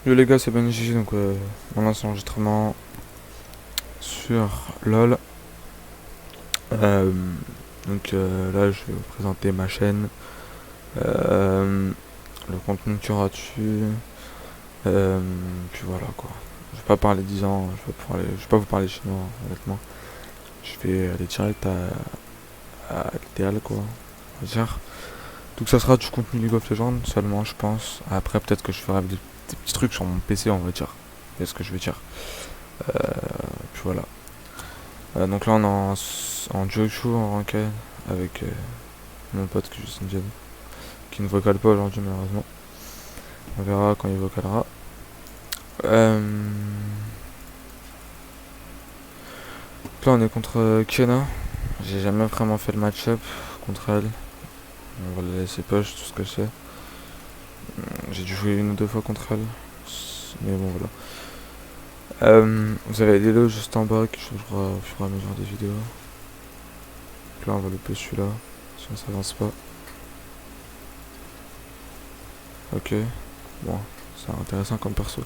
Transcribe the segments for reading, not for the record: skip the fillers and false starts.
Yo les gars, c'est BenJJ, donc on lance l'enregistrement sur LOL. Euh, là, je vais vous présenter ma chaîne, euh, le contenu qu'il y aura dessus, puis voilà quoi. Je vais pas parler 10 ans, je vais pas vous parler chinois, honnêtement. Je vais aller direct à l'idéal quoi, on va dire. Donc ça sera du contenu League of Legends seulement, je pense. Après, peut-être que je ferai des petits trucs sur mon PC, on va dire. C'est ce que je veux dire. Puis voilà. Donc là, on est en Joshua, en ranked, avec mon pote qui ne vocale pas aujourd'hui, malheureusement. On verra quand il vocalera. Euh... Donc là, on est contre Kiana. J'ai jamais vraiment fait le match-up contre elle. On va la laisser push, tout ce que c'est. J'ai dû jouer une ou deux fois contre elle. Mais bon, voilà. Vous avez des lots juste en bas qui changera au fur et à mesure des vidéos. Donc là, on va louper celui-là. Si on s'avance pas. Ok. Bon, c'est intéressant comme perso.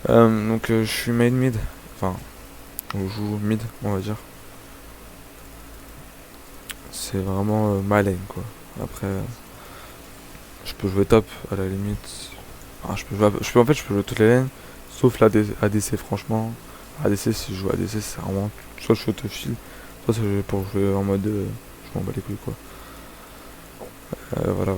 Je suis main mid. Enfin, on joue mid, on va dire. C'est vraiment ma lane, quoi. Après, je peux jouer top à la limite. Enfin, en fait, je peux jouer toutes les lanes, sauf la ADC, franchement. ADC, si je joue ADC, c'est vraiment soit je fais autofill, soit c'est pour jouer en mode je m'en bats les couilles, quoi. Voilà.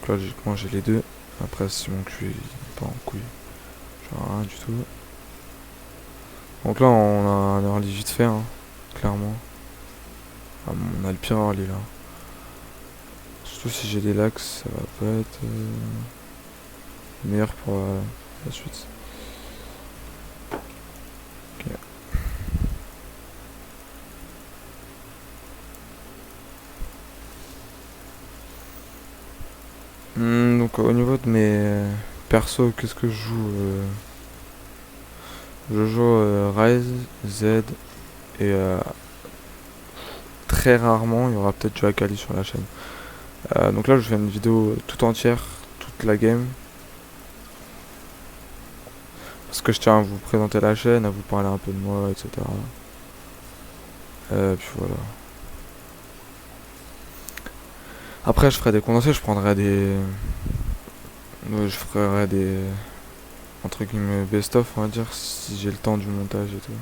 Donc là, logiquement, j'ai les deux. Après, si mon cul est pas en couille, genre rien du tout. Donc là, on a un early vite fait, hein, clairement. Ah, on a le pire early là. Surtout si j'ai des lags, ça va pas être meilleur pour la suite. Ok. Donc au niveau de mes persos, qu'est-ce que je joue Je joue Ryze, Z et très rarement, il y aura peut-être du Akali sur la chaîne. Donc là, je fais une vidéo toute entière, toute la game. Parce que je tiens à vous présenter la chaîne, à vous parler un peu de moi, etc. Puis voilà. Après, je ferai des condensés, je prendrai des. Ouais, je ferai des. Entre guillemets, best-of, on va dire, si j'ai le temps du montage et tout.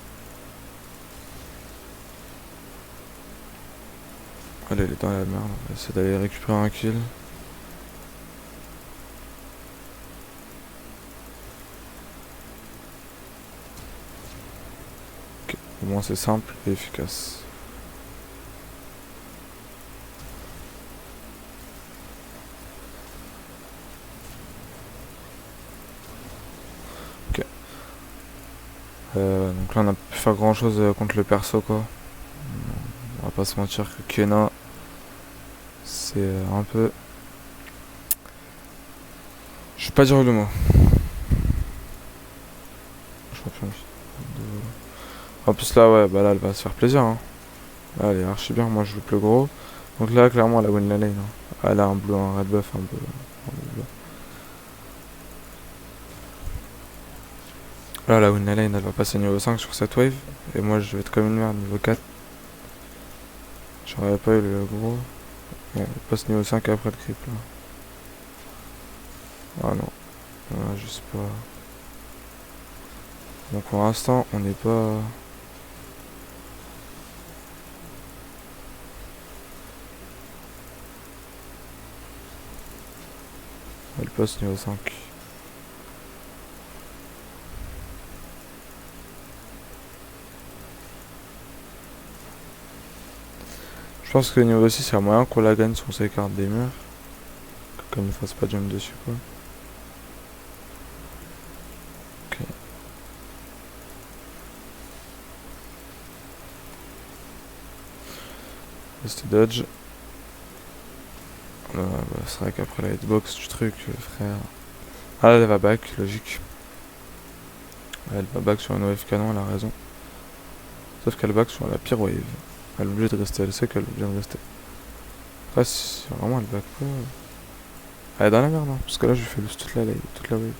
Allez, elle est dans la merde, on va essayer d'aller récupérer un kill. Ok, au moins c'est simple et efficace. Ok. Donc là, on a pu faire grand chose contre le perso, quoi. On va pas se mentir que Kena, c'est un peu. Je vais pas dire le mot. Champion. En plus là, ouais, bah là, elle va se faire plaisir. Hein. Là, elle est archi bien. Moi, je loupe le gros. Donc là, clairement, elle a win la lane. Hein. Elle a un bleu, un red buff, un peu. Là, la win la lane, elle va passer niveau 5 sur cette wave. Et moi, je vais être comme une merde, niveau 4. J'aurais pas eu le gros. Bon, on passe niveau 5 après le creep là. Ah non. Voilà, je sais pas. Donc pour l'instant, on n'est pas. Elle passe niveau 5. Je pense que niveau 6, il y a moyen qu'on la gagne si on s'écarte des murs. Comme il ne fasse pas jump dessus quoi. Ok. Reste dodge. Bah, c'est vrai qu'après la hitbox du truc, frère. Ah là, elle va back, logique. Elle va back sur une wave canon, elle a raison. Sauf qu'elle back sur la pire wave. Elle est obligée de rester, elle sait qu'elle est obligée de rester. Après, si vraiment elle back pas. Elle est dans la merde, hein, parce que là, je fais toute la lane, toute la wave.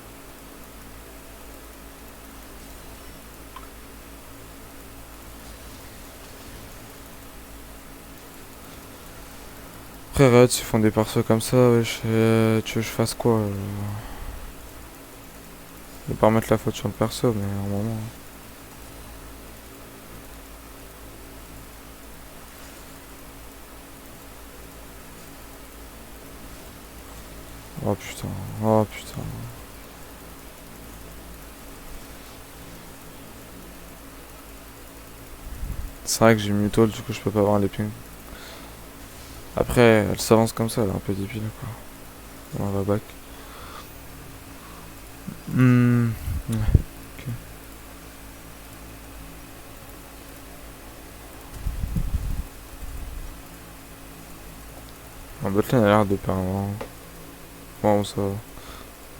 Après, Riot, s'ils font des persos comme ça, wesh, tu veux que je fasse quoi Je vais pas remettre la faute sur le perso, mais à un moment. Oh putain, oh putain. C'est vrai que j'ai mutual, du coup je peux pas avoir les pings. Après, elle s'avance comme ça, elle est un peu débile quoi. On va back. Ouais, ok. En botlane a l'air de perdre. Bon, ça va.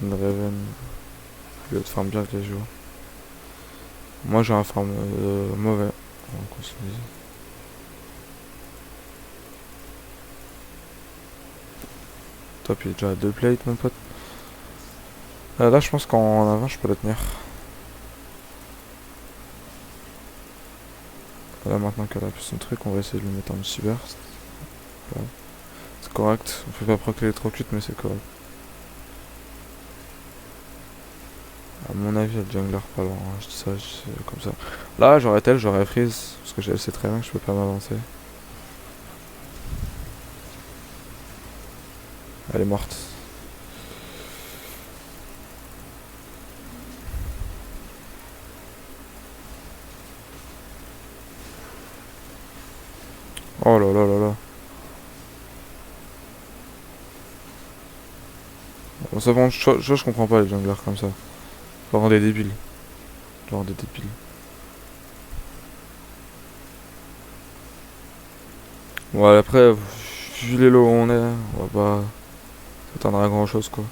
Une Raven. Il va te farm bien avec les joueurs. Moi j'ai un farm mauvais. On se dise. Top, il est déjà à 2 plates, mon pote. Là, je pense qu'en avant, je peux la tenir. Là, maintenant qu'elle a plus son truc, on va essayer de le mettre en multiburst. Voilà. C'est correct. On fait pas proc l'électrocute, mais c'est correct. À mon avis, le jungler pas loin. Je dis ça, comme ça. Là, j'aurais tel, j'aurais freeze. Parce que je sais très bien que je peux pas m'avancer. Elle est morte. Oh là là là là. Bon, ça va, je comprends pas les junglers comme ça. Genre des débiles. Genre des débiles. Bon, après, vu les lots où on est, on va pas s'attendre à grand chose quoi.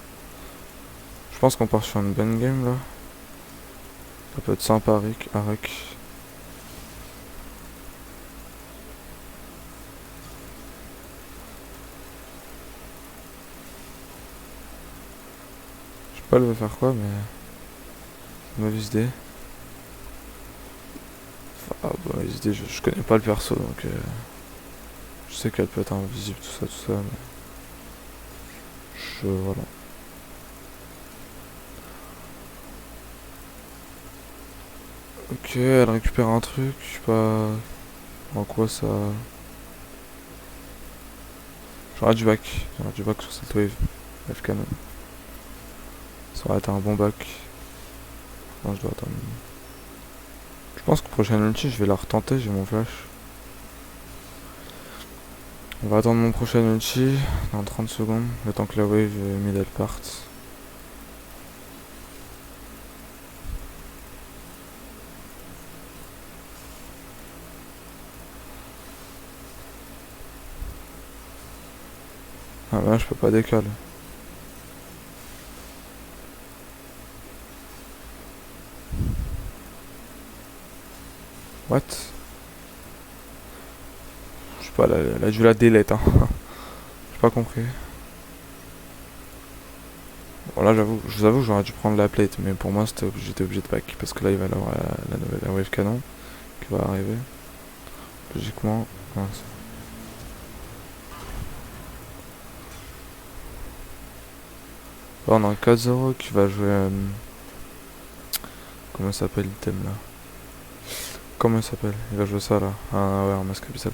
Je pense qu'on part sur une bonne game là. Ça peut être sympa, Arak. Je sais pas, elle veut faire quoi, mais. Mauvaise idée. Enfin, mauvaise idée, je connais pas le perso donc. Je sais qu'elle peut être invisible, tout ça, mais. Voilà. Ok, elle récupère un truc, je sais pas. En quoi ça. J'aurais du back. J'aurais du back sur cette wave. Wave canon. Ça aurait été un bon back. Non, je dois attendre. Je pense que prochaine ulti, je vais la retenter, j'ai mon flash. On va attendre mon prochain ulti dans 30 secondes, le temps que la wave mid elle parte. Ah bah là, je peux pas décaler. What? Je sais pas, elle a dû la delete, hein. J'ai pas compris. Bon là, je vous avoue, j'aurais dû prendre la plate, mais pour moi, j'étais obligé de back. Parce que là, il va y avoir la nouvelle wave canon qui va arriver. Logiquement. Ouais, là, on a un 4-0 qui va jouer. Comment ça s'appelle l'item là? Comment il s'appelle? Il va jouer ça là. Ah ouais, un masque abyssal.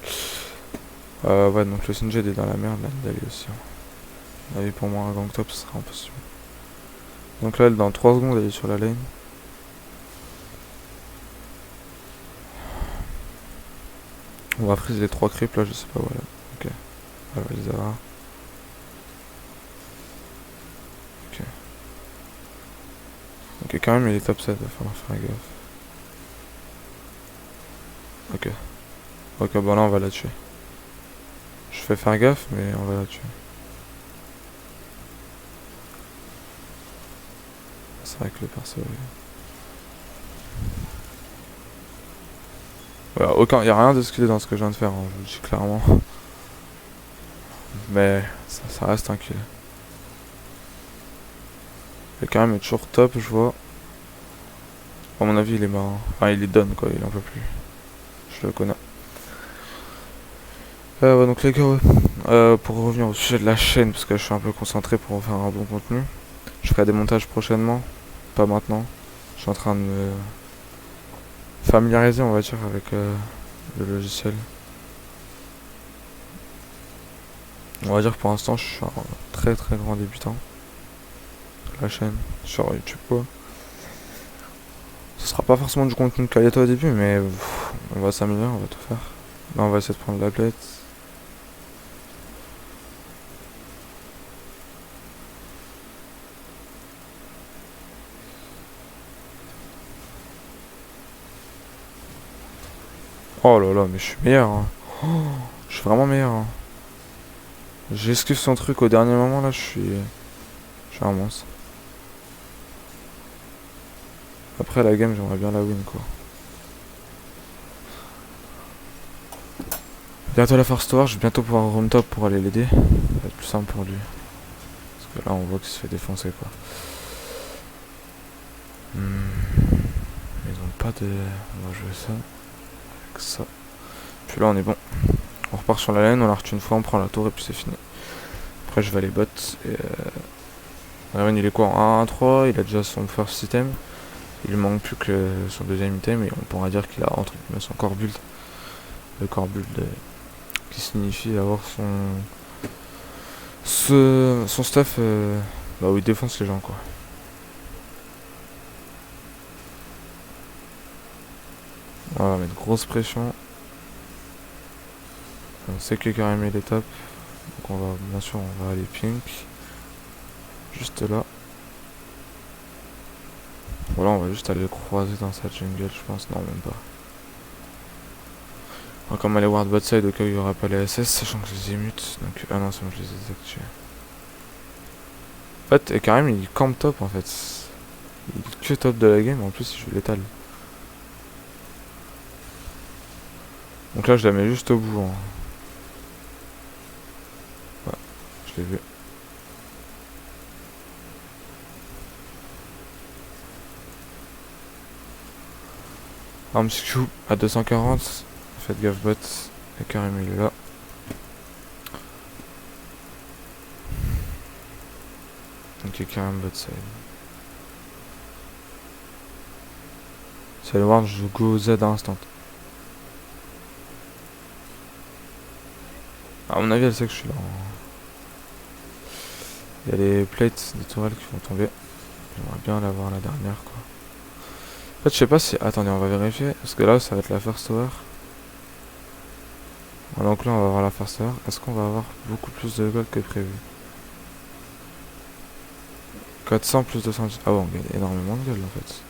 Ouais, donc le Sinjed est dans la merde, la Nidalee aussi. Hein. Et pour moi, un gang top, ce sera impossible. Donc là, dans 3 secondes, elle est sur la lane. On va freeze les 3 creeps là, je sais pas, voilà. Ok. Voilà, les avoir. Ok. Ok, quand même, il est top 7, va falloir faire gaffe. Ok. Ok, bon là, on va la tuer. Je fais faire gaffe, mais on va la tuer. C'est vrai que le perso. Voilà, y a rien de skillé dans ce que je viens de faire, hein, je vous le dis clairement. Mais ça reste un kill. Le carême est toujours top, je vois. À mon avis, il est marrant. Enfin, il est done, quoi, il en peut plus. Je le connais. Ouais, donc les gars, ouais. Pour revenir au sujet de la chaîne, parce que je suis un peu concentré pour faire un bon contenu. Je ferai des montages prochainement, pas maintenant. Je suis en train de me familiariser, on va dire, avec le logiciel. On va dire que pour l'instant, je suis un très très grand débutant sur la chaîne, sur YouTube, quoi. Ce sera pas forcément du contenu de qualité au début, mais on va s'améliorer, on va tout faire. Là, on va essayer de prendre la plate. Oh là là, mais je suis meilleur, hein. Oh, je suis vraiment meilleur, hein. J'esquive son truc au dernier moment, là, je suis un monstre. Après la game, j'aimerais bien la win, quoi. Bientôt la Force Tower, je vais bientôt pouvoir roam top pour aller l'aider. Ça va être plus simple pour lui. Parce que là, on voit qu'il se fait défoncer, quoi. Ils ont pas de... On va jouer ça. Avec ça. Puis là, on est bon. On repart sur la laine, on la retue une fois, on prend la tour et puis c'est fini. Après, je vais aller bot. Et Raven, il est quoi en 1-3, il a déjà son first item. Il lui manque plus que son deuxième item et on pourra dire qu'il a entre guillemets son core build. Le core build qui signifie avoir son stuff bah, où il défonce les gens, quoi. On va mettre grosse pression. On sait que Karim est l'étape. Donc on va, bien sûr, on va aller pink. Juste là. Voilà, on va juste aller le croiser dans sa jungle, je pense. Non, même pas. On va quand même aller ward bot side au cas où il n'y aura pas les SS, sachant que je les ai mute. Donc, ah non, c'est bon, je les ai désactivés. En fait, et Karim il camp top en fait. Il est que top de la game, en plus il joue létal. Donc là je la mets juste au bout. Hein. Ouais, je l'ai vu. Arms Q à 240. Faites gaffe bot. Et Karim il est là. Ok, Karim bot side. Si elle ward, je go Z à instant. À mon avis, elle sait que je suis là. Il y a les plates des tourelles qui vont tomber. J'aimerais bien l'avoir la dernière, quoi. En fait, je sais pas si... Attendez, on va vérifier. Parce que là, ça va être la first tower. Donc là, on va avoir la first tower. Est-ce qu'on va avoir beaucoup plus de gold que prévu? 400 plus 200... Ah ouais, on gagne énormément de gold, en fait.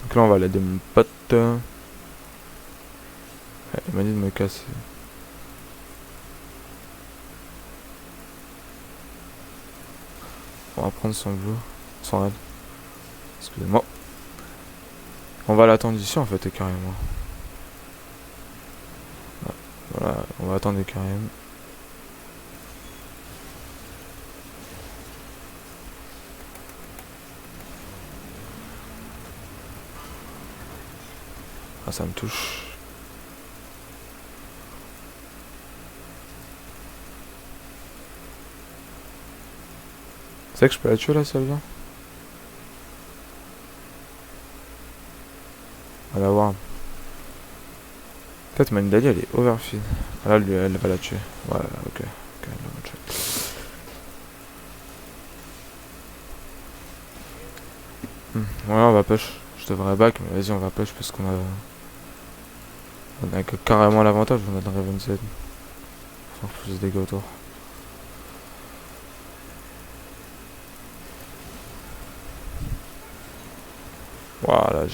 Donc là, on va l'aider mon pote. Ouais, il m'a dit de me casser. On va prendre son bleu. Son raid. Excusez-moi. On va l'attendre ici, en fait, et carrément. Ouais, voilà, on va attendre carrément. Ah, ça me touche. C'est vrai que je peux la tuer là, celle-là? À la voir. Peut-être Mandali elle est overfeed. Ah, là, lui, elle va la tuer. Voilà, ok. Ok, elle va la tuer. Voilà, on va push. Je devrais back, mais vas-y, on va push parce qu'on a. On a carrément l'avantage, on a de Raven Z. Faire plus de dégâts autour. Voilà, ouais.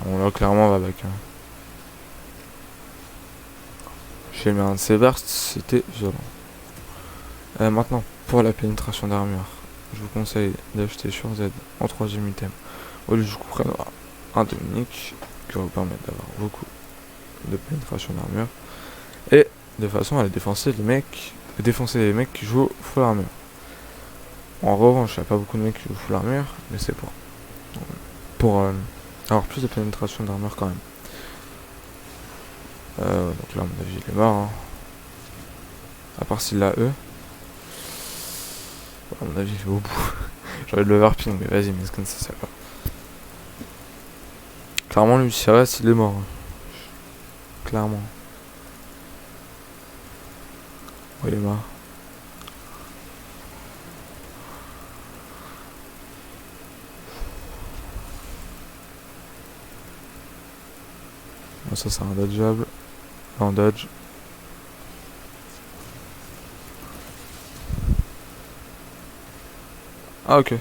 On là, clairement, on va back. Hein. J'ai mis un de ses bursts, c'était violent. Maintenant, pour la pénétration d'armure, je vous conseille d'acheter sur Z en troisième item. Au lieu du coup, prendre un Dominique. qui va vous permettre d'avoir beaucoup de pénétration d'armure. Et de façon à les défoncer les mecs qui jouent full armure. En revanche, il n'y a pas beaucoup de mecs qui jouent full armure, mais c'est pour avoir plus de pénétration d'armure quand même. Donc là, à mon avis, il est mort. Hein. À part s'il l'a E. À mon avis, il est au bout. J'aurais de l'overping, mais vas-y, mais comme ça va. Clairement, lui, si reste, il est mort. Clairement. Oh, il est mort. Bon, ça, c'est un dodgeable. En dodge. Ah, ok.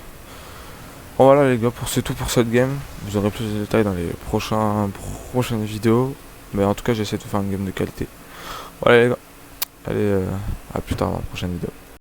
Bon, voilà, les gars, c'est tout pour cette game. Vous aurez plus de détails dans les prochaines vidéos. Mais en tout cas, j'essaie de faire une game de qualité. Voilà, les gars. Allez, à plus tard dans la prochaine vidéo.